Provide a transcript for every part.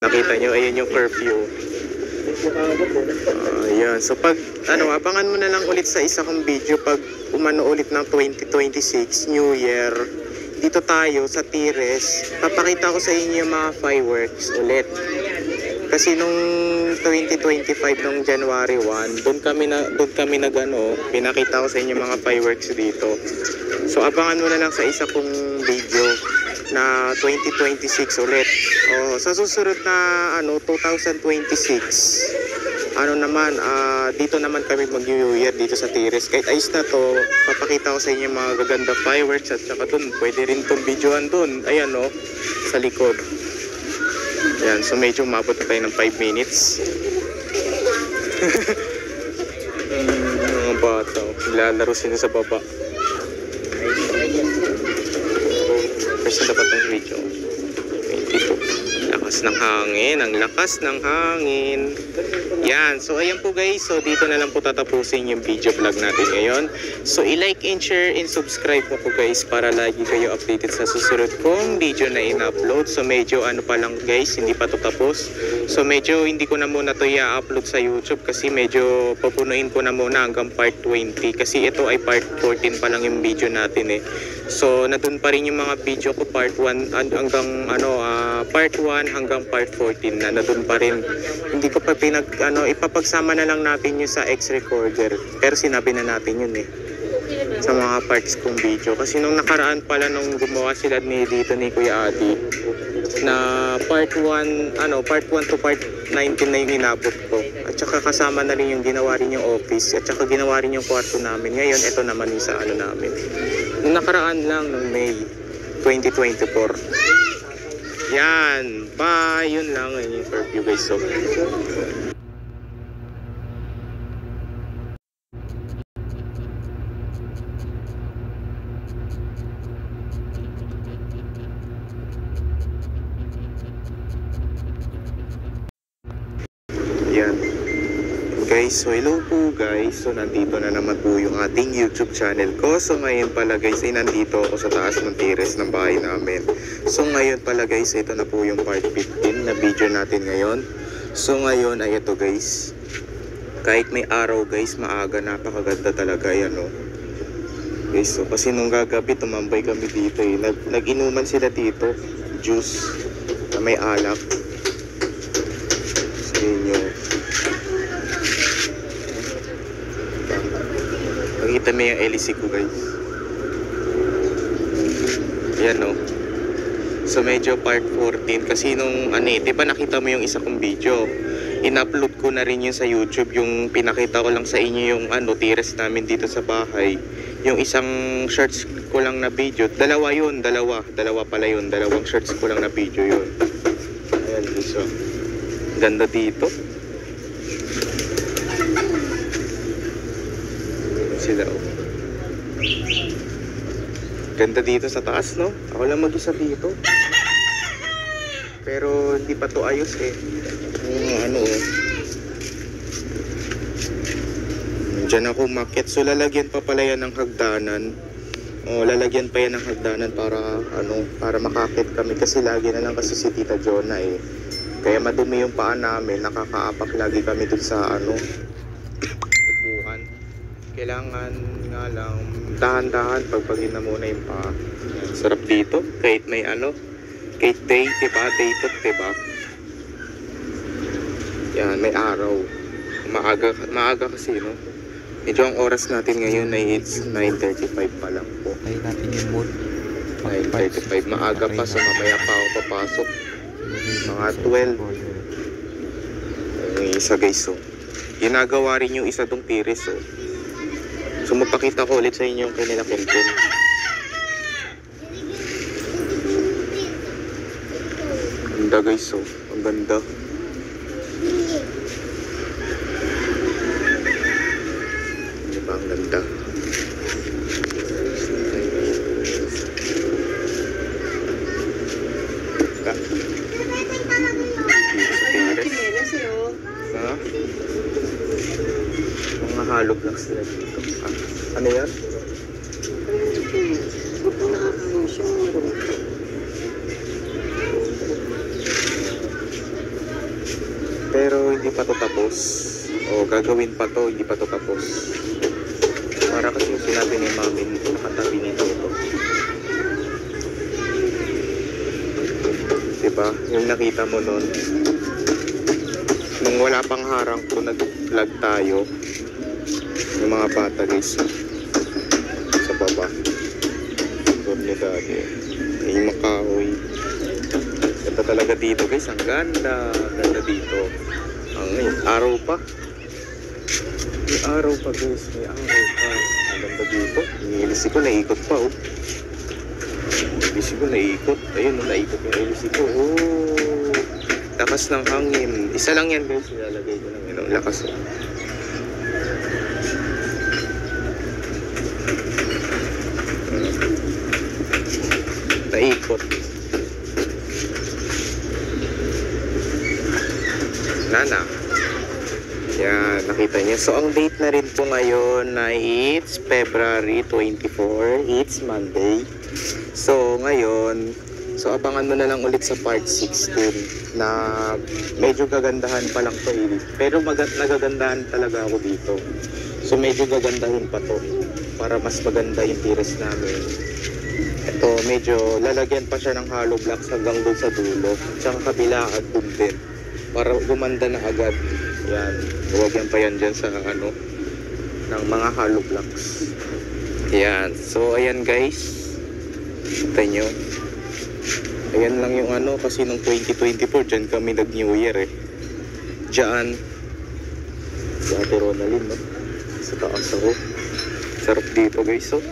Nakita nyo, ayan yung curfew. Ayan. So pag, abangan mo na lang ulit sa isa kong video pag umano ulit ng 2026, New Year. Dito tayo sa Tires. Papakita ko sa inyo yung mga fireworks ulit. Kasi nung 2025, nung January 1, doon kami pinakita ko sa inyo mga fireworks dito. So abangan mo na lang sa isa kong video na 2026 ulit. Sa susunod na 2026, dito naman kami mag-New Year dito sa Tires. Kahit ayos na to, papakita ko sa inyo mga gaganda fireworks at saka dun, pwede rin itong videoan dun. Ayan sa likod. Ayan, so medyo umabot na tayo ng 5 minutes. Mga bata, nilalaro sila sa baba. First na dapat ng video. 22. Lakas ng hangin, ang lakas ng hangin. Yan, so ayan po guys, so dito na lang po tatapusin yung video vlog natin ngayon. So i-like and share and subscribe po guys para lagi kayo updated sa susunod kong video na in-upload. So medyo pa lang guys, hindi pa to tapos. So medyo hindi ko na muna to i-upload sa YouTube kasi medyo papunuin ko na muna hanggang part 20 kasi ito ay part 14 pa lang yung video natin eh. So nandun pa rin yung mga video ko part 1 hanggang part 1 hanggang part 14 na nandun pa rin. Hindi ko pa ipapagsama na lang natin yun sa X-Recorder. Pero sinabi na natin yun eh. Sa mga parts kong video. Kasi nung nakaraan pala nung gumawa sila dito ni Kuya Adi na part 1 to part 19 na yung inabot ko. At saka kasama na rin yung ginawa rin yung office. At saka ginawa rin yung kwarto namin. Ngayon, ito naman yung sa namin. Nung nakaraan lang, nung May 2024. Yan. Bye. Yun lang yung curfew guys. So, yan. Guys, so hello po guys. So nandito na naman po yung ating YouTube channel ko. So ngayon pala guys ay nandito ako sa taas ng Tires ng bahay namin. So ngayon pala guys, ito na po yung part 15 na video natin ngayon. So ngayon ay ito guys. Kahit may araw guys, maaga, napakaganda talaga yan guys, so kasi nung gagabi tumambay kami dito eh. Nag-inuman sila dito, juice na may alak. Sa inyo. Nakita mo yung LEC ko guys. Yan So medyo part 14 kasi nung diba nakita mo yung isa kong video, in-upload ko na rin yun sa YouTube. Yung pinakita ko lang sa inyo yung Tires namin dito sa bahay. Yung isang shorts ko lang na video, dalawa pala yun, dalawang shorts ko lang na video yun. Ayan, so ganda dito sila ganda dito sa taas ako lang mag-isa dito pero hindi pa to ayos eh. Diyan ako umakyat, so lalagyan pa pala yan ng hagdanan. Lalagyan pa yan ng hagdanan para makakit kami kasi lagi na lang kasi si Tita Jonah eh. Kaya madumi yung paa namin, nakakaapak lagi kami dun sa upuan. Kailangan nga lang dahan-dahan pagpagin na muna yung paa. Sarap dito, kahit may kahit day, diba? Day to, diba? Yan, may araw. Maaga kasi, Medyo ang oras natin ngayon ay it's 9:35 pa lang po. Tayo natin yung mood. 9:35. Maaga pa, so mamaya pa ako papasok. Mga 12. Yung isa guys, ginagawa rin yung isa tong Tires, So magpakita ko ulit sa inyo yung kanila Kenton. Ganda guys, ang ganda. Ang ganda. Mga halog lang sila dito. Ano yan? hindi pa to tapos. O gagawin pa to, hindi pa to tapos. Para kasi yung sinabi ni mami, nakatabi nito ito. Diba? Yung nakita mo nun, nung wala pang harang ko, nag-vlog tayo. Yung mga bata guys, sa baba. Doon ni daddy. Yung makahoy. Ganda talaga dito guys, ang ganda. Ganda dito. Ang araw pa. May araw pa guys, may araw pa. Ang ganda dito. Inilis ko, naikot pa oh. Inilis ko, naikot. Ayun, naikot yung inilis ko. Oh, lakas ng hangin. Isa lang yan guys, ilalagay ko lang yun. Ang lakas oh. Naikot. Nana. Yan, nakita niyo. So, ang date na rin po ngayon na it's February 24. It's Monday. So, ngayon, abangan mo na lang ulit sa part 16 na medyo gagandahan pa lang to eh. Pero nagagandahan talaga ako dito. So, medyo gagandahin pa to para mas maganda yung tires namin. Ito, medyo lalagyan pa siya ng hollow blocks hanggang doon sa dulo. Tsaka kabilaan doon din. Para gumanda na agad. Yan. Huwagyan pa yan dyan sa ano, ng mga hollow blocks. Yan. So, ayan guys. Kita nyo. Ayan lang yung ano, kasi nung 2024, dyan kami nag-New Year eh. Dyan. Si Ate Ronaldin, no? Sa taas ako. Sarap dito guys, so.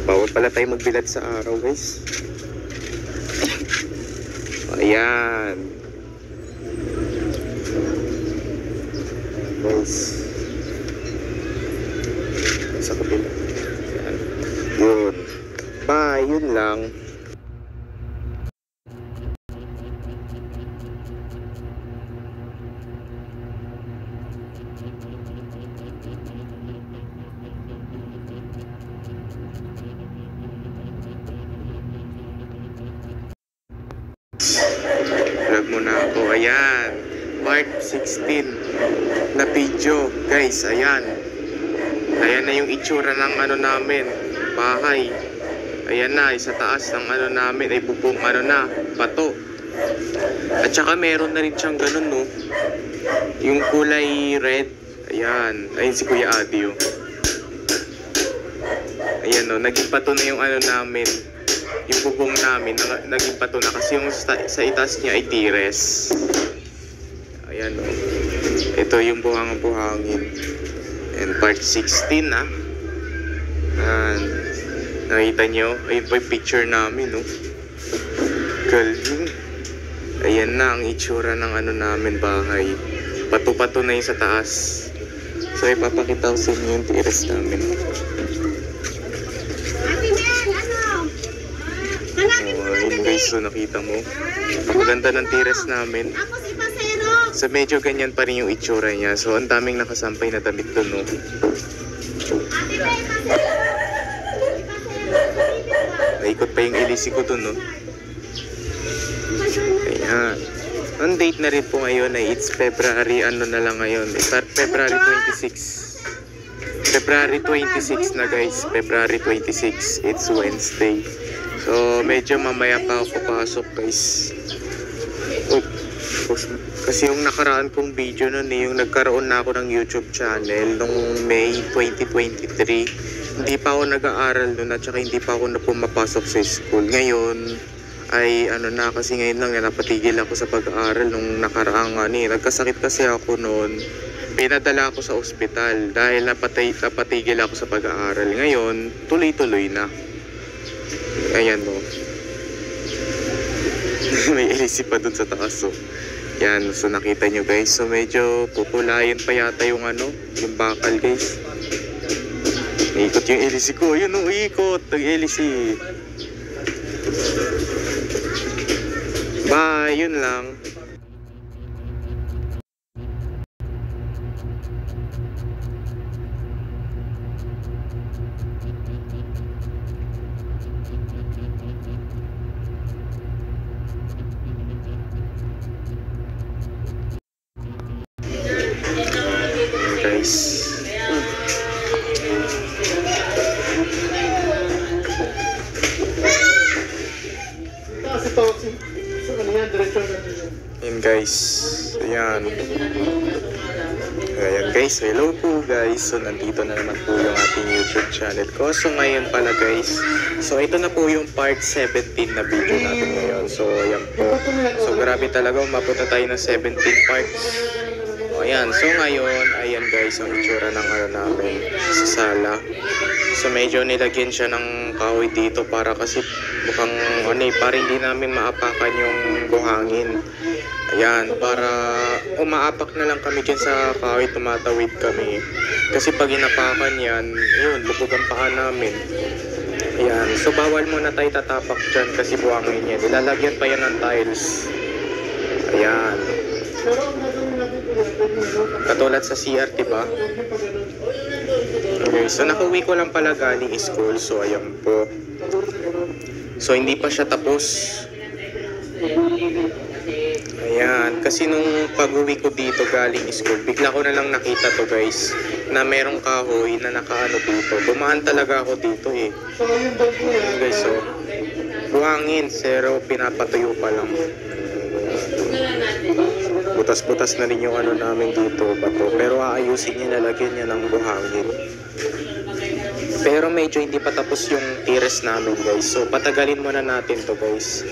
Bawal pala tayo magbilad sa araw guys. Ayan guys, sa kabila. Ayan. Yun. Bye, yun lang. Vlog muna ako. Ayan. Part 16 na video. Guys, ayan. Ayan na yung itsura ng ano namin. Bahay. Ayan na. Sa taas ng ano namin ay bubong ano na. Bato. At saka meron na rin siyang ganun no. Yung kulay red. Ayan. Ayun si Kuya Adi oh. Ayan no. Naging bato na yung ano namin. Yung bubong namin naging pato na kasi yung sa itaas niya ay tires. Ayan o. Ito yung buhangin. And part 16 ah. And, nakita nyo? Ayun pa yung picture namin no. Galing. Ayan na ang itsura ng ano namin bahay. Pato-pato na yung sa taas. So ipapakita ko sa inyo yung tires namin. Guys, so nakita mo napakaganda ng tires namin. So medyo ganyan pa rin yung itsura niya. So ang daming nakasampay na damit doon no. Naikot pa yung ilisi ko doon no. Ayan. Ang date na rin po ngayon ay it's February ano na lang ngayon. February 26. February 26 na guys. February 26. It's Wednesday. So, medyo mamaya pa ako papasok guys. Kasi yung nakaraan kong video nun yung nagkaroon na ako ng YouTube channel nung May 2023. Hindi pa ako nag-aaral nun at saka hindi pa ako na pumapasok sa school. Ngayon ay ano na kasi ngayon lang napatigil ako sa pag-aaral nung nakaraang nagkasakit kasi ako noon. Pinadala ako sa ospital dahil napatigil ako sa pag-aaral. Ngayon, tuloy-tuloy na. Ayan mo. May LC pa dun sa taas oh. Yan, so nakita nyo guys. So medyo pupulayan pa yata yung ano, yung bakal guys. Naikot yung LC ko. Yun oh, ikot ang LC. Bye, yun lang. guys. Ayan guys. Ayan. Ayan guys. Hello po guys. So nandito na naman po yung ating YouTube channel ko. So ngayon pala guys. So ito na po yung part 17 na video natin ngayon. So ayan po. So grabe talaga. Umapunta tayo ng 17 parts. Ayan, so ngayon, ayan guys, ang itsura ng namin sa sala. So medyo nilagyan siya ng kahoy dito para kasi mukhang para hindi namin maapakan yung buhangin. Ayan, para umaapak na lang kami dyan sa kahoy, tumatawid kami. Kasi pag inapakan yan, yun, lubog ang paa namin. Ayan, so bawal muna tayo tatapak dyan kasi buhangin yan. Ilalagyan pa yan ng tiles. Ayan. Katulad sa CR, diba? Okay, so nakauwi ko lang pala galing school. So ayan po. So hindi pa siya tapos. Ayan, kasi nung pag-uwi ko dito galing school, bigla ko na lang nakita to guys, na merong kahoy na nakaano dito. Dumaan talaga ako dito eh. Ayan guys, so buhangin, pero pinapatuyo pa lang. Butas-butas na rin yung namin dito, bato. Pero aayusin niya, lalagyan niya ng buhangin. Pero medyo hindi pa tapos yung tires namin guys. So patagalin muna natin to guys.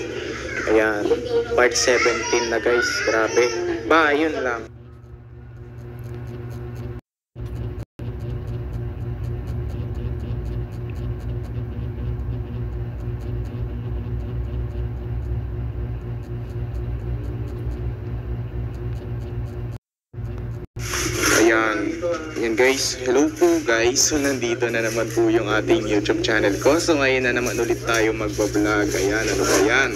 Ayan, part 17 na guys. Grabe. Yun lang. Ayan guys, hello po guys. So nandito na naman po yung ating YouTube channel ko. So ngayon na naman ulit tayo magbablog. Ayan, ano ba yan?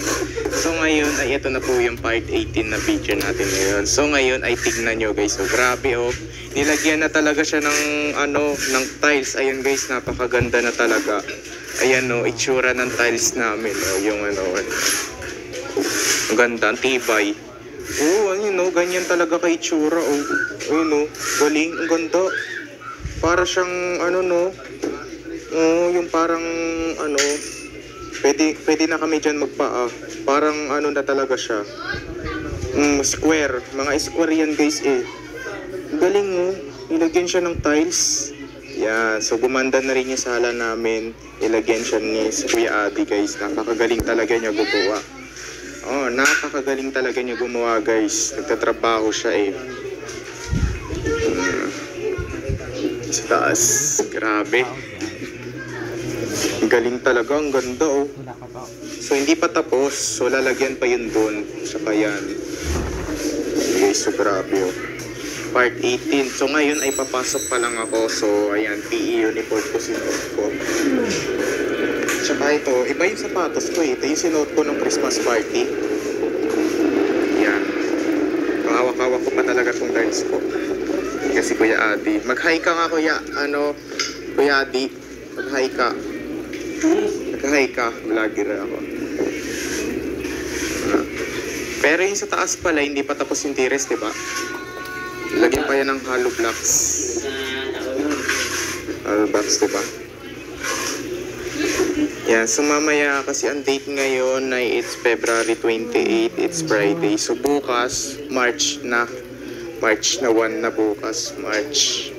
So ngayon ay ito na po yung part 18 na video natin ngayon. So ngayon ay tignan nyo guys. So grabe oh. Nilagyan na talaga siya ng ng tiles. Ayan guys, napakaganda na talaga. Ayan oh, itsura ng tiles namin oh, yung ang ganda, ang tibay. Oh, ganyan talaga kay itsura. Oh, galing, ang ganda. Para siyang, yung parang, pwede na kami dyan magpaa. Parang, na talaga siya. Square. Mga square yan, guys, eh. Galing, oh. Ilagyan siya ng tiles. Yeah, so gumanda na rin yung sala namin. Ilagyan siya ni Kuya Adi, guys. Napakagaling talaga niya gumawa. Oh, napakagaling talaga niya gumawa guys. Nagtatrabaho siya eh. Sa taas. Grabe. Galing talaga. Ang ganda oh. So hindi pa tapos. So lalagyan pa yun dun. Saka yan. Guys, so grabe oh. Part 18. So ngayon ay papasok pa lang ako. So ayan, PE uniform ko sinuot ko. Tsaka ito, iba yung sapatos ko eh. Ito yung sinuot ko ng Christmas party. Yan. Hawak-hawak ko pa talaga itong darts ko. Kasi Kuya Adi. Mag-hi ka nga Kuya. Kuya Adi. Mag-hi ka. Mag-hi ka. Vlogger ako. Pero yung sa taas pala, hindi pa tapos yung tires, diba? Lagyan pa yan ng hollow blocks. Hollow blocks, diba? Yeah, so mamaya kasi ang date ngayon ay it's February 28, it's Friday. So bukas, March na 1 na bukas, March.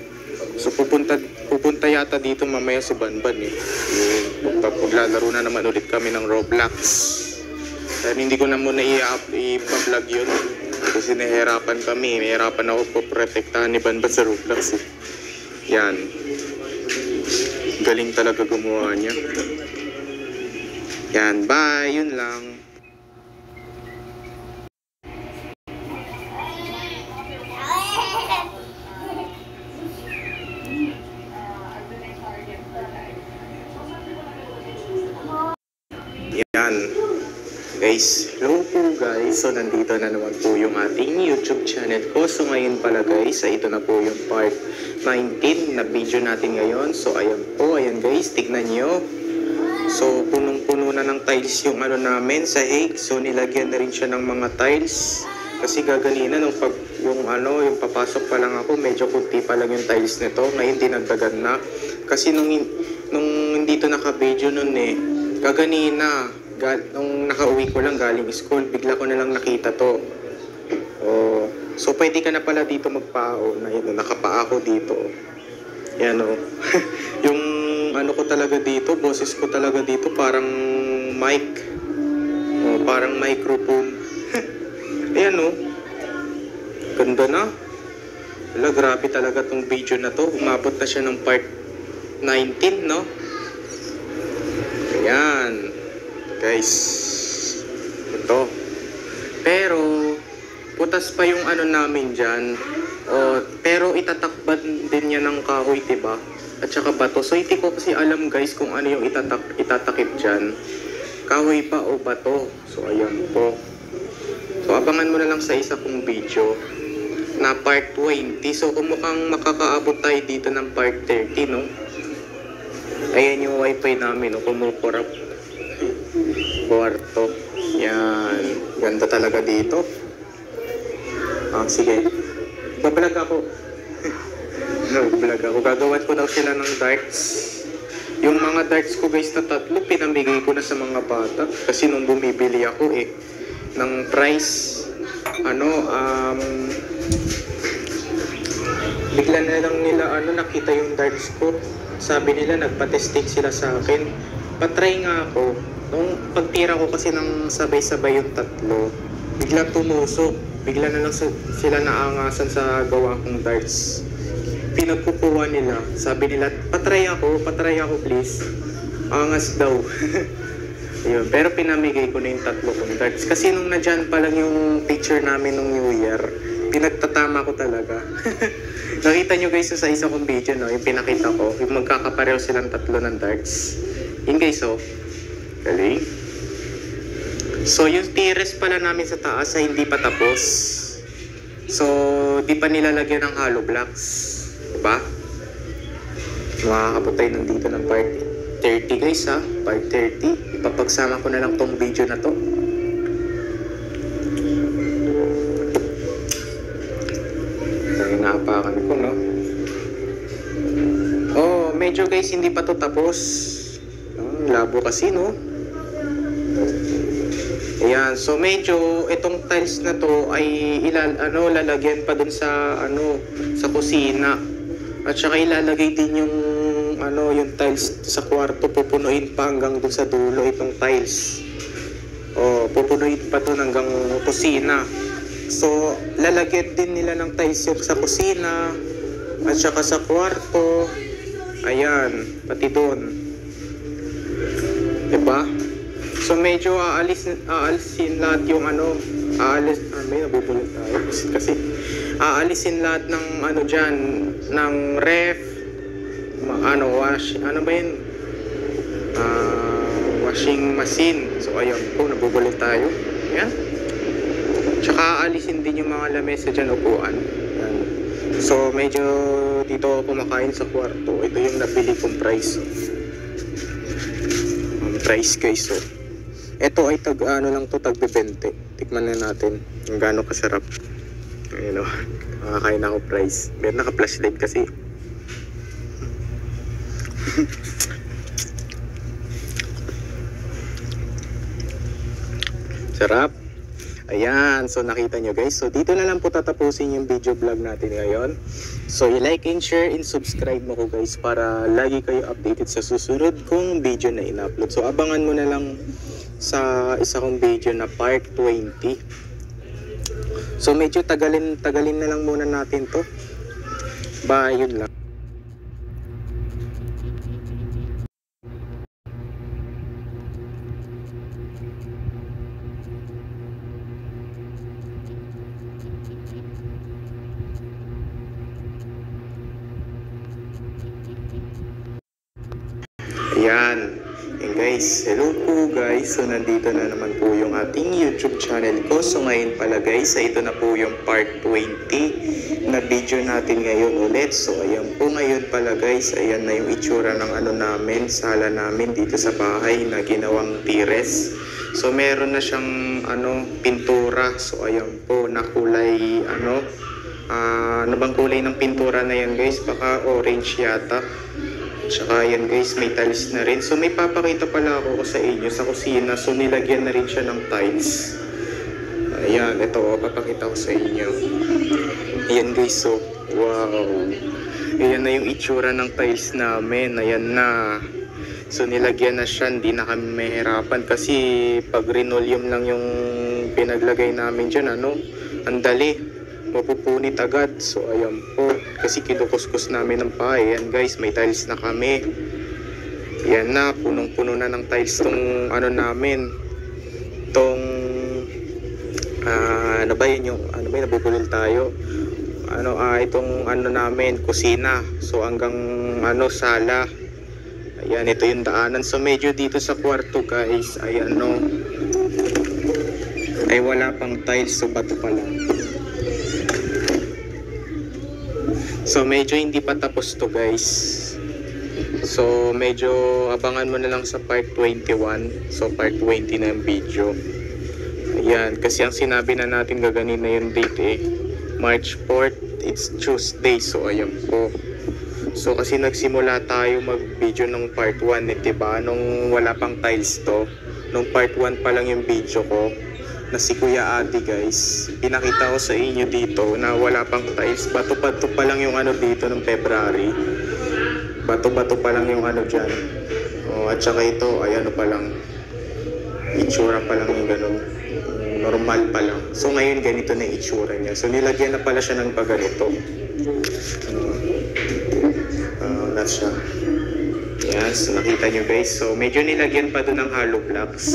So pupunta yata dito mamaya si Banban eh. Paglalaro na naman ulit kami ng Roblox. Pero hindi ko na muna i-vlog yun. Kasi nahihirapan kami. Nahihirapan ako po protektahan ni Banban sa Roblox eh. Yan. Galing talaga gumawa niya. Yan, bye! Yun lang. Yan. Guys, hello po guys. So nandito na naman po yung ating YouTube channel ko. So ngayon pala guys, ito na po yung part 19 na video natin ngayon. So ayan po, ayan guys, tignan nyo. So punong-puno na ng tiles yung namin sa hig. So nilagyan na rin siya ng mga tiles. Kasi gaganina nung Yung yung papasok pa lang ako, medyo kunti pa lang yung tiles nito. Ngayon dinagdagan na. Kasi nung hindi to naka-video nun kaganina, nung nakauwi ko lang galing school, bigla ko na lang nakita to. Oh, so pwede ka na pala dito magpao. Nakapaa ako dito. Yan yung ko talaga dito, boses ko talaga dito parang mic. Parang microphone. Ayan ganda na. Wala, grabe talaga tong video na to. Umabot na siya ng part 19, no? Ayan. Guys. Ito. Pero, putas pa yung namin dyan. Pero itatakban din niya ng kahoy, diba? At saka bato. So, hindi ko kasi alam, guys, kung ano yung itatakip dyan. Kahoy pa o bato. So, ayan po. So, abangan mo na lang sa isa kong video na part 20. So, kung mukhang makakaabot tayo dito ng part 30, no? Ayan yung wifi namin, no? Kumukurap. Kwarto. Yan. Ganda talaga dito. Sige. Babalag ako. Babalag ako. Gagawan ko daw sila ng darts. Yung mga darts ko, guys, na 3, pinamigay ko na sa mga bata. Kasi nung bumibili ako, ng price, bigla na lang nila nakita yung darts ko. Sabi nila nagpa-testing sila sa akin. Patry nga ako. Nung pagtira ko kasi ng sabay-sabay yung 3, biglang tumusok. Bigla na lang sila naangasan sa gawa kong darts. Pinagkukuha nila. Sabi nila, patry ako please. Angas daw. Ayun. Pero pinamigay ko na yung 3 kong darts. Kasi nung nadyan pa lang yung picture namin nung New Year, pinagtatama ko talaga. Nakita nyo guys sa isa kong video, no? Yung pinakita ko, yung magkakapareho silang 3 ng darts. Yun guys, galing. So yung tires pala namin sa taas ay hindi pa tapos. So di pa nilalagyan ng hollow blocks, diba? Makakabot tayo nandito ng part 30 guys, part 30. Ipapagsama ko na lang tong video na to. Napakan ko, no? Medyo guys hindi pa to tapos. Labo kasi, no? Ayan, so medyo itong tiles na to ay lalagyan pa dun sa sa kusina. At saka ilalagay din yung yung tiles sa kwarto, pupunuin pa hanggang dun sa dulo itong tiles. Pupunuin pa to hanggang kusina. So, lalagyan din nila ng tiles yung sa kusina at saka sa kwarto. Ayan, pati doon. Diba? So, medyo aalisin lahat yung may nabubulot tayo kasi aalisin lahat ng dyan, ng ref, washing machine. So, ayun po, nabubulot tayo. Ayan. Tsaka aalisin din yung mga lamesa dyan, upuan. Yan. So medyo dito ako kumakain sa kwarto. Ito yung nabili kong price. Price guys. Ito ay tag tag 20. Tikman na natin kung gaano kasarap. Ayun makakain ako price. Meron naka-flashlight kasi. Sarap. Ayan, so nakita nyo guys. So dito na lang po tatapusin yung video vlog natin ngayon. So i-like and share and subscribe mo ko guys para lagi kayo updated sa susunod kong video na in-upload. So abangan mo na lang sa isa kong video na part 20. So medyo tagalin na lang muna natin to. Bye, yun lang. Ayan. And guys, hello po guys. So nandito na naman po yung ating YouTube channel ko. So ngayon pala guys, ito na po yung part 20 na video natin ngayon ulit. So ayan po ngayon pala guys, ayan na yung itsura ng namin, sala namin dito sa bahay na ginawang tires. So meron na siyang pintura. So ayan po, na kulay ano bang kulay ng pintura na yan guys? Baka orange yata. Tsaka yan guys, may tiles na rin. So may papakita pala ako sa inyo sa kusina. So nilagyan na rin siya ng tiles. Ayan, ito papakita ko sa inyo. Ayan guys, so wow. Ayan na yung itsura ng tiles namin. Ayan na. So nilagyan na siya, hindi na kami mahirapan kasi pag linoleum lang yung pinaglagay namin dyan, ang dali, mapupunit agad. So ayan po, kasi kinukuskus namin ng pahay. Ayan guys, may tiles na kami. Ayan na, punong-puno na ng tiles tong namin. Tong ano ba yun, nabubulol tayo. Itong namin, kusina. So hanggang sala. Ayan, ito yung daanan. So medyo dito sa kwarto guys, ay ay wala pang tiles, so bato pa lang. So medyo hindi pa tapos to guys. So medyo abangan mo na lang sa part 21. So part 20 na yung video. Ayan, kasi ang sinabi na natin gaganin na yung date March 4th, it's Tuesday. So ayan po. So kasi nagsimula tayo mag-video ng part 1 diba? Nung wala pang tiles to. Nung part 1 pa lang yung video ko na si Kuya Adi guys. Pinakita ko sa inyo dito na wala pang tiles. Bato-bato pa lang yung dito ng February. Bato-bato pa lang yung dyan. At saka ito ay pa lang. Itsura pa lang yung ganun. Normal pa lang. So ngayon ganito na yung itsura niya. So nilagyan na pala siya ng paganito. That's siya. Yan, so nakita nyo guys. So medyo nilagyan pa doon ng hollow blocks.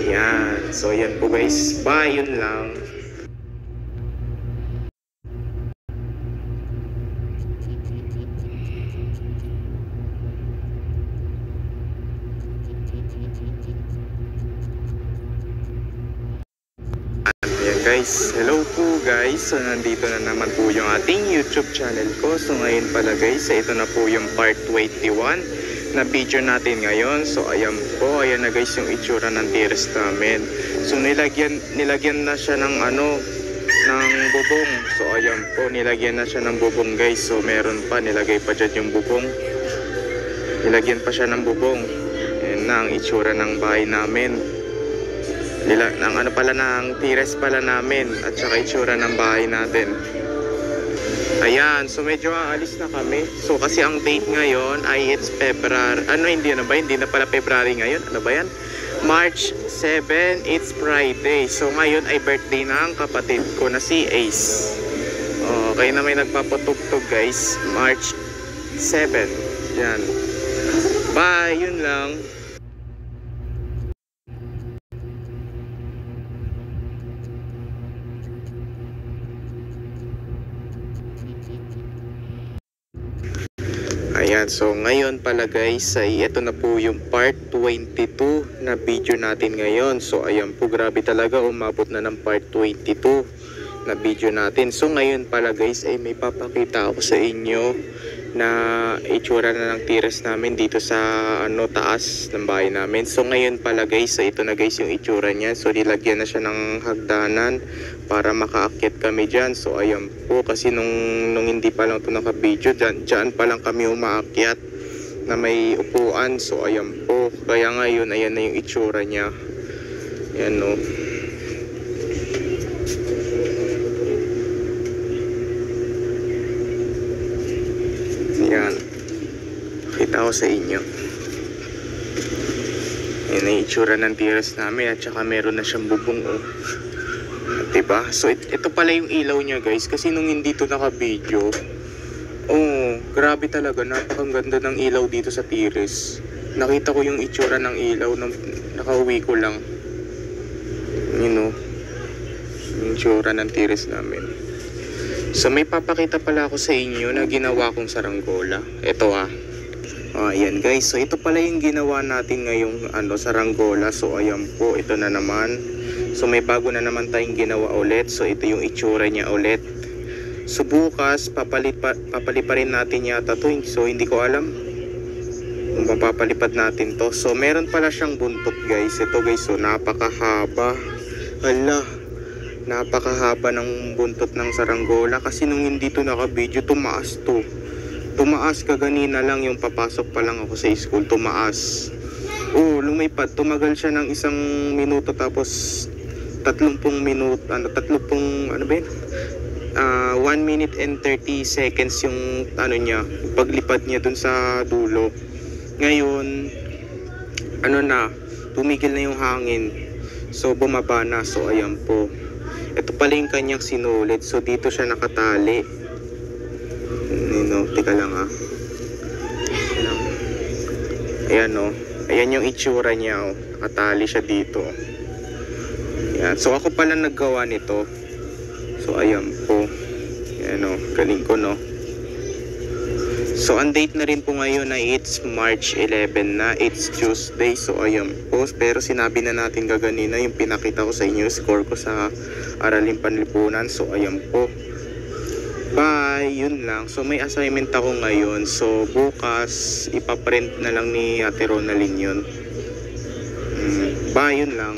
Yan. So yan po guys. Bye, yun lang. Guys, hello po guys. So nandito na naman po yung ating YouTube channel ko. So ngayon pala guys, ito na po yung part 21 na video natin ngayon. So ayan po, ayan na guys yung itsura ng terrace namin. So nilagyan na siya ng ng bubong. So ayan po, nilagyan na siya ng bubong guys. So meron pa, nilagay pa dyan yung bubong. Nilagyan pa siya ng bubong. Ayan na ang itsura ng bahay namin. Ng terrace pala namin at saka itsura ng bahay natin. Ayan, so medyo aalis na kami. So kasi ang date ngayon ay it's February. Hindi na pala February ngayon. Ano ba yan? March 7, it's Friday. So ngayon ay birthday ng kapatid ko na si Ace. Kaya na may nagpapatugtog guys. March 7. Yan. Bye, yun lang. Ayan, so ngayon pala guys ay ito na po yung part 22 na video natin ngayon. So ayan po, grabe talaga, umabot na ng part 22 na video natin. So ngayon pala guys ay may papakita ako sa inyo na itsura na ng terrace namin dito sa taas ng bahay namin. So ngayon pala guys, ito na guys yung itsura niya. So nilagyan na siya ng hagdanan para makaakyat kami dyan. So ayan po, kasi nung hindi pa lang ito naka-video, dyan pa lang kami umaakyat na may upuan. So ayan po, kaya ngayon ayan na yung itsura niya. Ayan o. Yan, kita ko sa inyo. Yan ang itsura ng terrace namin. At saka meron na siyang bubong diba? So ito pala yung ilaw niya guys. Kasi nung hindi ito naka-video, grabe talaga, napakaganda ng ilaw dito sa terrace. Nakita ko yung itsura ng ilaw nung nakauwi ko lang. Yung itsura ng terrace namin. So may papakita pala ako sa inyo na ginawa kong saranggola. Ito ayan guys. So ito pala yung ginawa natin ngayong saranggola. So ayan po, ito na naman. So may bago na naman tayong ginawa ulit. So ito yung itsura niya ulit. So bukas papalit pa rin natin yata to. So hindi ko alam. Kung mapapalipad natin to. So meron pala siyang buntot guys. Ito guys, so napakahaba. Hala, napakahaba ng buntot ng saranggola. Kasi nung hindi to naka-video, tumaas to. Tumaas kaganina lang, yung papasok pa lang ako sa school, tumaas. Oo, lumipad. Tumagal siya ng 1 minuto, tapos 30 minuto, 1 minute and 30 seconds yung paglipad niya dun sa dulo. Ngayon, tumigil na yung hangin. So, bumaba na. So, ayan po. Ito pala yung kanyang sinulit. So, dito siya nakatali. Teka lang Ayan Ayan yung itsura niya Nakatali siya dito. Ayan. So, ako pala naggawa nito. So, ayan po. Ayan galing ko So, ang date na rin po ngayon ay it's March 11 na. It's Tuesday. So, ayan po. Pero sinabi na natin kaganina yung pinakita ko sa inyo, score ko sa Araling Panlipunan. So, ayan po. Bye! Yun lang. So, may assignment ako ngayon. So, bukas, ipaprint na lang ni Ate Ronaldin yun. Bye! Yun lang.